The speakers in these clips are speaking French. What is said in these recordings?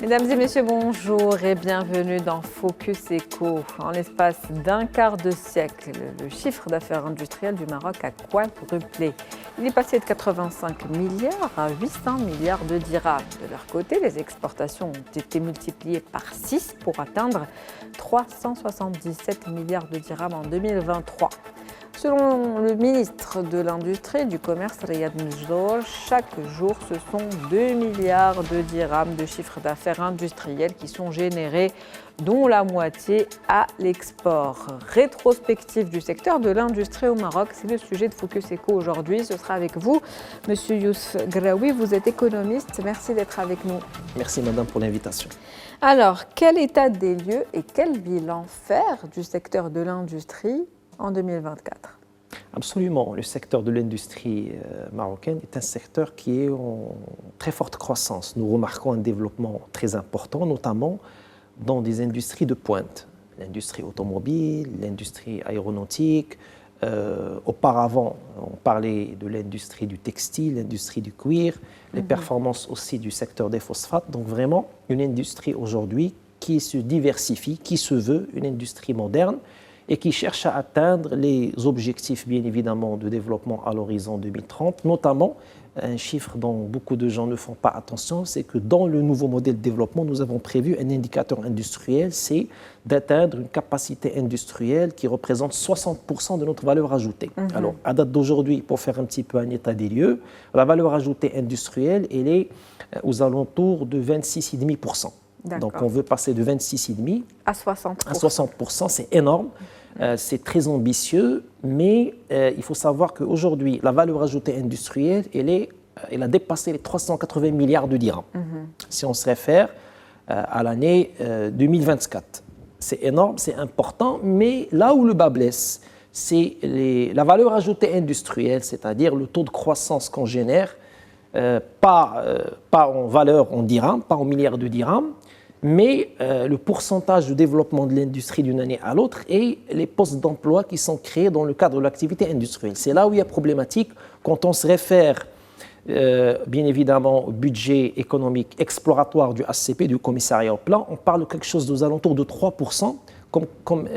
Mesdames et messieurs, bonjour et bienvenue dans Focus Éco. En l'espace d'un quart de siècle, le chiffre d'affaires industriel du Maroc a quadruplé. Il est passé de 85 milliards à 800 milliards de dirhams. De leur côté, les exportations ont été multipliées par 6 pour atteindre 377 milliards de dirhams en 2023. Selon le ministre de l'Industrie et du Commerce, Riyad Mejdour, chaque jour, ce sont 2 milliards de dirhams de chiffre d'affaires industriel qui sont générés, dont la moitié à l'export. Rétrospective du secteur de l'industrie au Maroc, c'est le sujet de Focus Éco aujourd'hui. Ce sera avec vous, Monsieur Youssef Graoui, vous êtes économiste. Merci d'être avec nous. Merci Madame pour l'invitation. Alors, quel état des lieux et quel bilan faire du secteur de l'industrie en 2024? Absolument. Le secteur de l'industrie marocaine est un secteur qui est en très forte croissance. Nous remarquons un développement très important, notamment dans des industries de pointe. L'industrie automobile, l'industrie aéronautique. Auparavant, on parlait de l'industrie du textile, l'industrie du cuir, les performances aussi du secteur des phosphates. Donc vraiment, une industrie aujourd'hui qui se diversifie, qui se veut une industrie moderne, et qui cherche à atteindre les objectifs, bien évidemment, de développement à l'horizon 2030, notamment un chiffre dont beaucoup de gens ne font pas attention, c'est que dans le nouveau modèle de développement, nous avons prévu un indicateur industriel, c'est d'atteindre une capacité industrielle qui représente 60% de notre valeur ajoutée. Alors, à date d'aujourd'hui, pour faire un petit peu un état des lieux, la valeur ajoutée industrielle, elle est aux alentours de 26,5%. Donc, on veut passer de 26,5% à 60%. À 60%, c'est énorme, c'est très ambitieux, mais il faut savoir qu'aujourd'hui, la valeur ajoutée industrielle, elle a dépassé les 380 milliards de dirhams. Si on se réfère à l'année 2024. C'est énorme, c'est important, mais là où le bas blesse, c'est la valeur ajoutée industrielle, c'est-à-dire le taux de croissance qu'on génère, pas en valeur en dirhams, pas en milliards de dirhams, mais le pourcentage de développement de l'industrie d'une année à l'autre et les postes d'emploi qui sont créés dans le cadre de l'activité industrielle. C'est là où il y a problématique quand on se réfère, bien évidemment, au budget économique exploratoire du HCP, du commissariat au plan. On parle de quelque chose aux alentours de 3% comme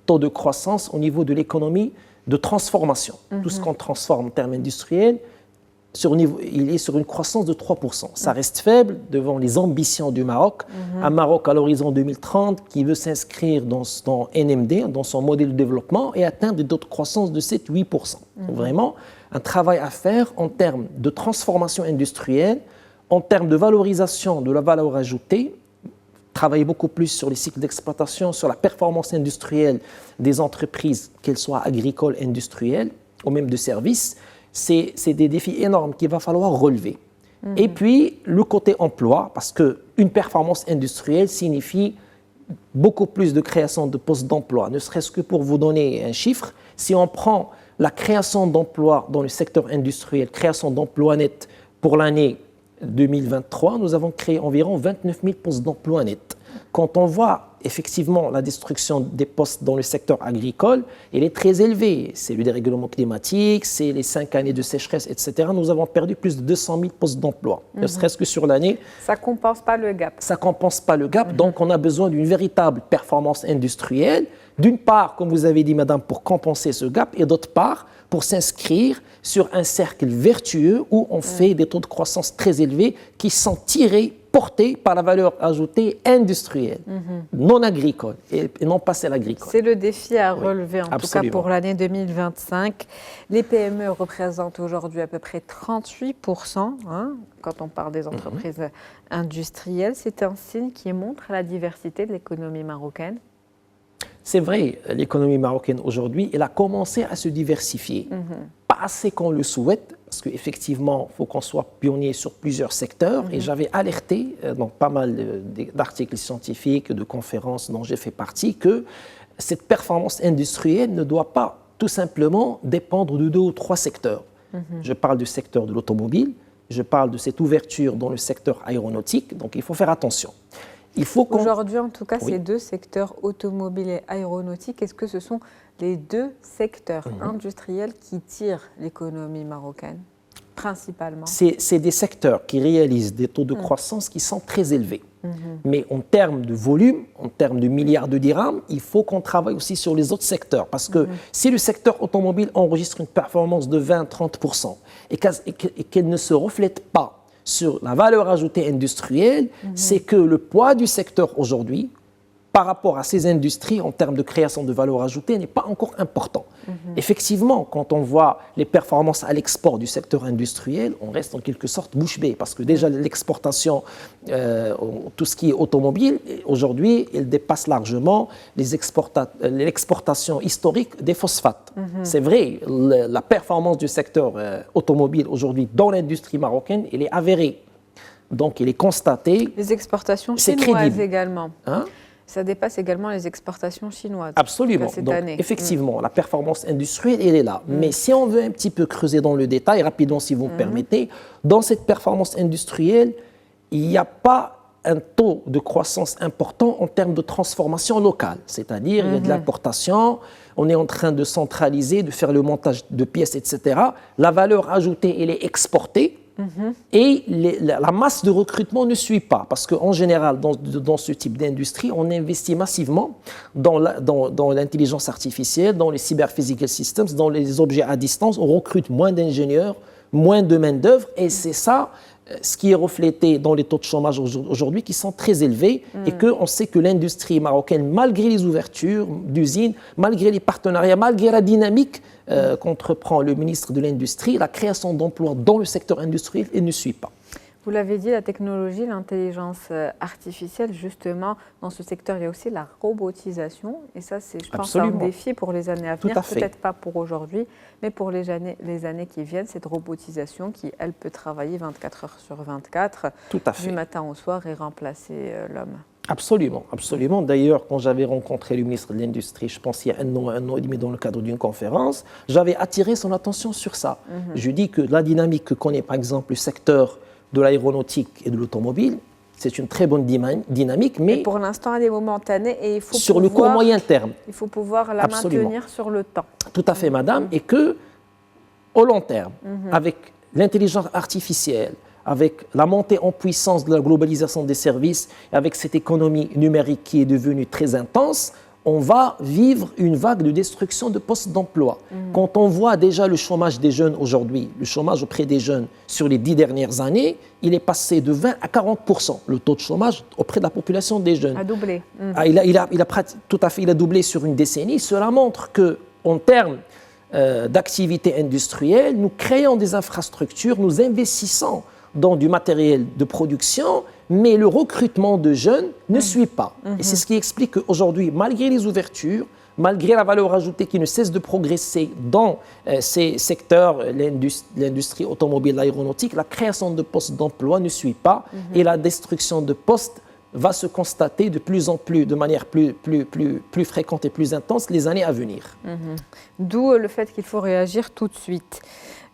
taux de croissance au niveau de l'économie de transformation. Tout ce qu'on transforme en termes industriels, il est sur une croissance de 3%. Ça reste faible devant les ambitions du Maroc. Un Maroc à l'horizon 2030 qui veut s'inscrire dans son NMD, dans son modèle de développement et atteindre des taux de croissance de 7-8%. Donc vraiment, un travail à faire en termes de transformation industrielle, en termes de valorisation de la valeur ajoutée, travailler beaucoup plus sur les cycles d'exploitation, sur la performance industrielle des entreprises, qu'elles soient agricoles, industrielles ou même de services. C'est des défis énormes qu'il va falloir relever. Et puis, le côté emploi, parce qu'une performance industrielle signifie beaucoup plus de création de postes d'emploi. Ne serait-ce que pour vous donner un chiffre, si on prend la création d'emplois dans le secteur industriel, création d'emplois nets pour l'année 2023, nous avons créé environ 29 000 postes d'emploi nets. Quand on voit effectivement la destruction des postes dans le secteur agricole, elle est très élevée. C'est le dérèglement climatique, c'est les 5 années de sécheresse, etc. Nous avons perdu plus de 200 000 postes d'emploi, ne serait-ce que sur l'année. Ça ne compense pas le gap. Ça ne compense pas le gap, donc on a besoin d'une véritable performance industrielle. D'une part, comme vous avez dit, madame, pour compenser ce gap, et d'autre part, pour s'inscrire sur un cercle vertueux où on fait des taux de croissance très élevés qui sont portés par la valeur ajoutée industrielle, non agricole, et non pas celle agricole. C'est le défi à relever, en absolument. tout cas pour l'année 2025. Les PME représentent aujourd'hui à peu près 38%, quand on parle des entreprises industrielles. C'est un signe qui montre la diversité de l'économie marocaine. C'est vrai, l'économie marocaine aujourd'hui, elle a commencé à se diversifier. Pas assez qu'on le souhaite, parce qu'effectivement, il faut qu'on soit pionnier sur plusieurs secteurs. Et j'avais alerté dans pas mal d'articles scientifiques, de conférences dont j'ai fait partie, que cette performance industrielle ne doit pas tout simplement dépendre de 2 ou 3 secteurs. Je parle du secteur de l'automobile, je parle de cette ouverture dans le secteur aéronautique, donc il faut faire attention. Aujourd'hui, en tout cas, ces 2 secteurs, automobile et aéronautique, est-ce que ce sont les deux secteurs industriels qui tirent l'économie marocaine, principalement? C'est des secteurs qui réalisent des taux de croissance qui sont très élevés. Mais en termes de volume, en termes de milliards de dirhams, il faut qu'on travaille aussi sur les autres secteurs. Parce que si le secteur automobile enregistre une performance de 20-30% et qu'elle ne se reflète pas sur la valeur ajoutée industrielle, c'est que le poids du secteur aujourd'hui, par rapport à ces industries en termes de création de valeur ajoutée, n'est pas encore important. Effectivement, quand on voit les performances à l'export du secteur industriel, on reste en quelque sorte bouche bée parce que déjà l'exportation, tout ce qui est automobile, aujourd'hui, elle dépasse largement l'exportation historique des phosphates. C'est vrai, la performance du secteur automobile aujourd'hui dans l'industrie marocaine, elle est avérée. Donc, il est constaté. Les exportations chinoises également. Ça dépasse également les exportations chinoises. Absolument. Cette Donc, année. effectivement, la performance industrielle, elle est là. Mais si on veut un petit peu creuser dans le détail, rapidement si vous me permettez, dans cette performance industrielle, il n'y a pas un taux de croissance important en termes de transformation locale. C'est-à-dire, il y a de l'importation, on est en train de centraliser, de faire le montage de pièces, etc. La valeur ajoutée, elle est exportée. Et la masse de recrutement ne suit pas, parce qu'en général, dans ce type d'industrie, on investit massivement dans l'intelligence artificielle, dans les cyber-physical systems, dans les objets à distance. On recrute moins d'ingénieurs, moins de main-d'œuvre, et c'est ça ce qui est reflété dans les taux de chômage aujourd'hui qui sont très élevés et qu'on sait que l'industrie marocaine, malgré les ouvertures d'usines, malgré les partenariats, malgré la dynamique qu'entreprend le ministre de l'Industrie, la création d'emplois dans le secteur industriel, elle ne suit pas. Vous l'avez dit, la technologie, l'intelligence artificielle, justement, dans ce secteur, il y a aussi la robotisation. Et ça, c'est, je pense, un défi pour les années à venir. Peut-être pas pour aujourd'hui, mais pour les années qui viennent, cette robotisation qui, elle, peut travailler 24 heures sur 24, du matin au soir et remplacer l'homme. Absolument, absolument. D'ailleurs, quand j'avais rencontré le ministre de l'Industrie, je pense il y a un an et demi dans le cadre d'une conférence, j'avais attiré son attention sur ça. Je dis que la dynamique que connaît, par exemple, le secteur de l'aéronautique et de l'automobile, c'est une très bonne dynamique, mais pour l'instant, elle est momentanée et il faut sur le court moyen terme. Il faut pouvoir la maintenir sur le temps. Tout à fait, madame, et que au long terme, avec l'intelligence artificielle, avec la montée en puissance de la globalisation des services, avec cette économie numérique qui est devenue très intense, on va vivre une vague de destruction de postes d'emploi. Quand on voit déjà le chômage des jeunes aujourd'hui, le chômage auprès des jeunes sur les 10 dernières années, il est passé de 20 à 40%. Le taux de chômage auprès de la population des jeunes a doublé. Il a doublé sur une décennie. Cela montre qu'en termes d'activité industrielle, nous créons des infrastructures, nous investissons dans du matériel de production, mais le recrutement de jeunes ne suit pas. Et c'est ce qui explique qu'aujourd'hui, malgré les ouvertures, malgré la valeur ajoutée qui ne cesse de progresser dans ces secteurs, l'industrie automobile, l'aéronautique, la création de postes d'emploi ne suit pas et la destruction de postes va se constater de plus en plus, de manière plus fréquente et plus intense les années à venir. D'où le fait qu'il faut réagir tout de suite.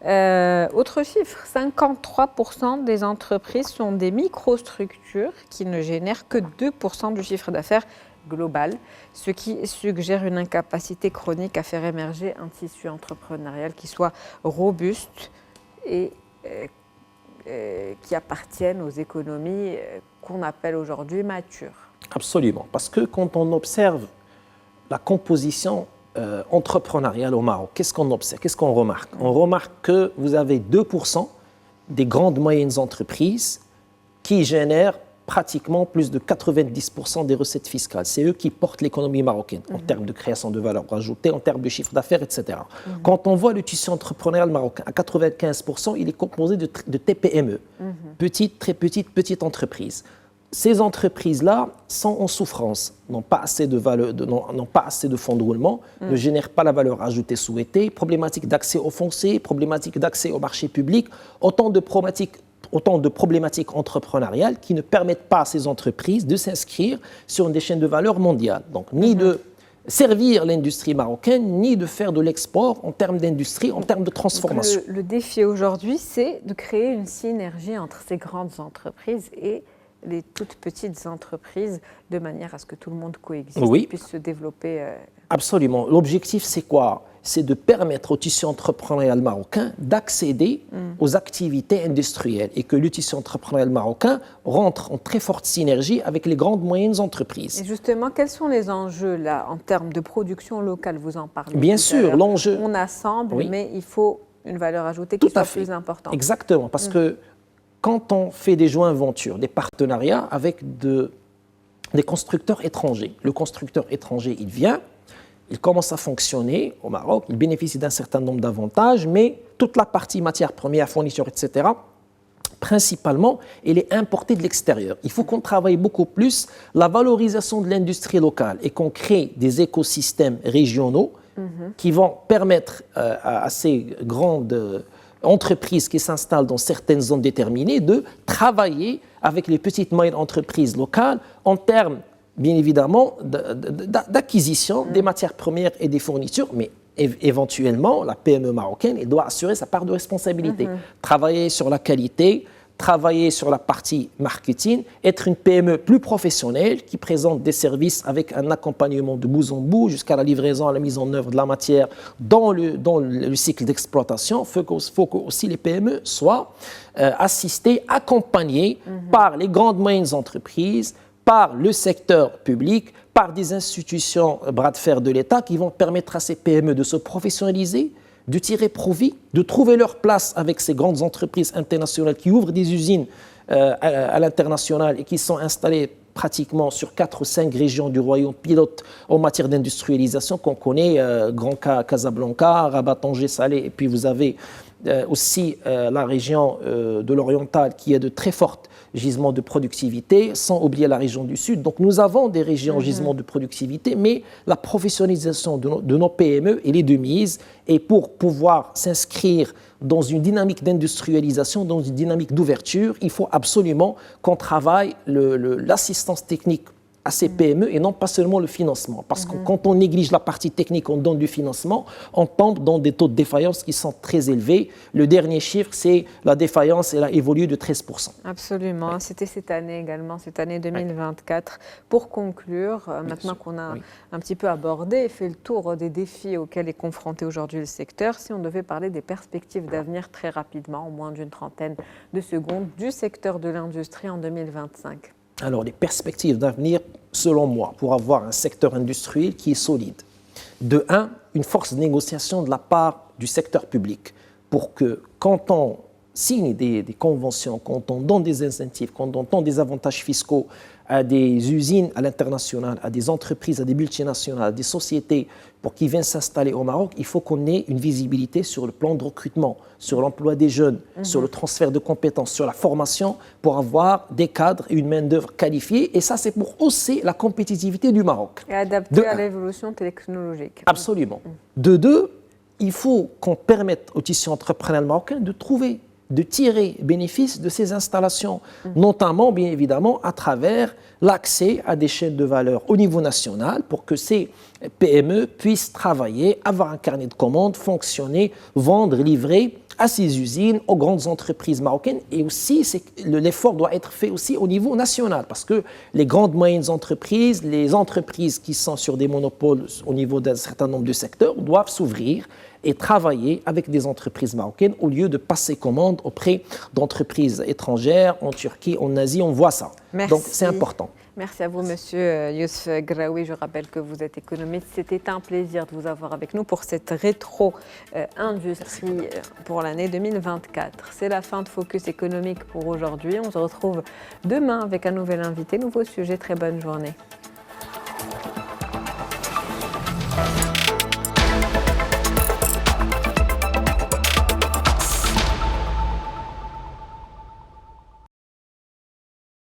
Autre chiffre, 53% des entreprises sont des microstructures qui ne génèrent que 2% du chiffre d'affaires global, ce qui suggère une incapacité chronique à faire émerger un tissu entrepreneurial qui soit robuste et qui appartienne aux économies qu'on appelle aujourd'hui matures. Absolument, parce que quand on observe la composition entrepreneuriale au Maroc, qu'est-ce qu'on observe, qu'est-ce qu'on remarque? On remarque que vous avez 2% des grandes moyennes entreprises qui génèrent pratiquement plus de 90% des recettes fiscales. C'est eux qui portent l'économie marocaine en termes de création de valeur ajoutée, en termes de chiffre d'affaires, etc. Quand on voit le tissu entrepreneurial marocain, à 95%, il est composé de TPME, petites entreprises. Ces entreprises-là sont en souffrance, n'ont pas assez de fonds de roulement, ne génèrent pas la valeur ajoutée souhaitée, problématiques d'accès au foncier, problématiques d'accès au marché public, autant de problématiques entrepreneuriales qui ne permettent pas à ces entreprises de s'inscrire sur des chaînes de valeur mondiales. Donc, ni de servir l'industrie marocaine, ni de faire de l'export en termes d'industrie, en termes de transformation. Le défi aujourd'hui, c'est de créer une synergie entre ces grandes entreprises et les toutes petites entreprises, de manière à ce que tout le monde coexiste et puisse se développer Absolument. L'objectif, c'est quoi? C'est de permettre au tissu entrepreneurial marocain d'accéder aux activités industrielles et que le tissu entrepreneurial marocain rentre en très forte synergie avec les grandes moyennes entreprises. Et justement, quels sont les enjeux là en termes de production locale? Vous en parlez. Bien sûr, l'enjeu. On assemble, Oui. mais il faut une valeur ajoutée qui soit plus importante. Exactement, parce que quand on fait des joint ventures, des partenariats avec des constructeurs étrangers, le constructeur étranger, il vient. Il commence à fonctionner au Maroc, il bénéficie d'un certain nombre d'avantages, mais toute la partie matières premières, fournitures, etc., principalement, elle est importée de l'extérieur. Il faut qu'on travaille beaucoup plus la valorisation de l'industrie locale et qu'on crée des écosystèmes régionaux qui vont permettre à ces grandes entreprises qui s'installent dans certaines zones déterminées de travailler avec les petites moyennes entreprises locales en termes bien évidemment, d'acquisition des matières premières et des fournitures, mais éventuellement, la PME marocaine, elle doit assurer sa part de responsabilité. Travailler sur la qualité, travailler sur la partie marketing, être une PME plus professionnelle qui présente des services avec un accompagnement de bout en bout jusqu'à la livraison, à la mise en œuvre de la matière dans le cycle d'exploitation. Il faut que aussi les PME soient assistées, accompagnées par les grandes moyennes entreprises, par le secteur public, par des institutions bras de fer de l'État qui vont permettre à ces PME de se professionnaliser, de tirer profit, de trouver leur place avec ces grandes entreprises internationales qui ouvrent des usines à l'international et qui sont installées pratiquement sur 4 ou 5 régions du royaume pilote en matière d'industrialisation qu'on connaît, Grand Casablanca, Rabat, Tanger, Salé, et puis vous avez aussi la région de l'oriental qui est de très fortes gisements de productivité, sans oublier la région du Sud. Donc nous avons des régions gisements de productivité, mais la professionnalisation de nos PME, elle est de mise. Et pour pouvoir s'inscrire dans une dynamique d'industrialisation, dans une dynamique d'ouverture, il faut absolument qu'on travaille l'assistance technique à ces PME et non pas seulement le financement. Parce que quand on néglige la partie technique, on donne du financement, on tombe dans des taux de défaillance qui sont très élevés. Le dernier chiffre, c'est la défaillance, elle a évolué de 13%. Absolument. Oui. C'était cette année également, cette année 2024. Pour conclure, maintenant qu'on a un petit peu abordé et fait le tour des défis auxquels est confronté aujourd'hui le secteur, si on devait parler des perspectives d'avenir très rapidement, en moins d'une trentaine de secondes, du secteur de l'industrie en 2025. Alors, les perspectives d'avenir, selon moi, pour avoir un secteur industriel qui est solide. De un, une force de négociation de la part du secteur public pour que, quand on signe des conventions, quand on donne des incentives, quand on donne des avantages fiscaux à des usines à l'international, à des entreprises, à des multinationales, à des sociétés pour qu'ils viennent s'installer au Maroc, il faut qu'on ait une visibilité sur le plan de recrutement, sur l'emploi des jeunes, sur le transfert de compétences, sur la formation, pour avoir des cadres et une main-d'œuvre qualifiée. Et ça, c'est pour hausser la compétitivité du Maroc. Et adapter à l'évolution technologique. Absolument. De deux, il faut qu'on permette au tissu entrepreneurial marocain de tirer bénéfice de ces installations, notamment, bien évidemment, à travers l'accès à des chaînes de valeur au niveau national pour que ces PME puissent travailler, avoir un carnet de commandes, fonctionner, vendre, livrer à ces usines, aux grandes entreprises marocaines. Et aussi, l'effort doit être fait aussi au niveau national parce que les grandes moyennes entreprises, les entreprises qui sont sur des monopoles au niveau d'un certain nombre de secteurs doivent s'ouvrir et travailler avec des entreprises marocaines au lieu de passer commande auprès d'entreprises étrangères en Turquie, en Asie, on voit ça. Merci. Donc c'est important. Merci à vous, Monsieur Youssef Graoui. Je rappelle que vous êtes économiste. C'était un plaisir de vous avoir avec nous pour cette rétro-industrie pour l'année 2024. C'est la fin de Focus économique pour aujourd'hui. On se retrouve demain avec un nouvel invité, nouveau sujet. Très bonne journée.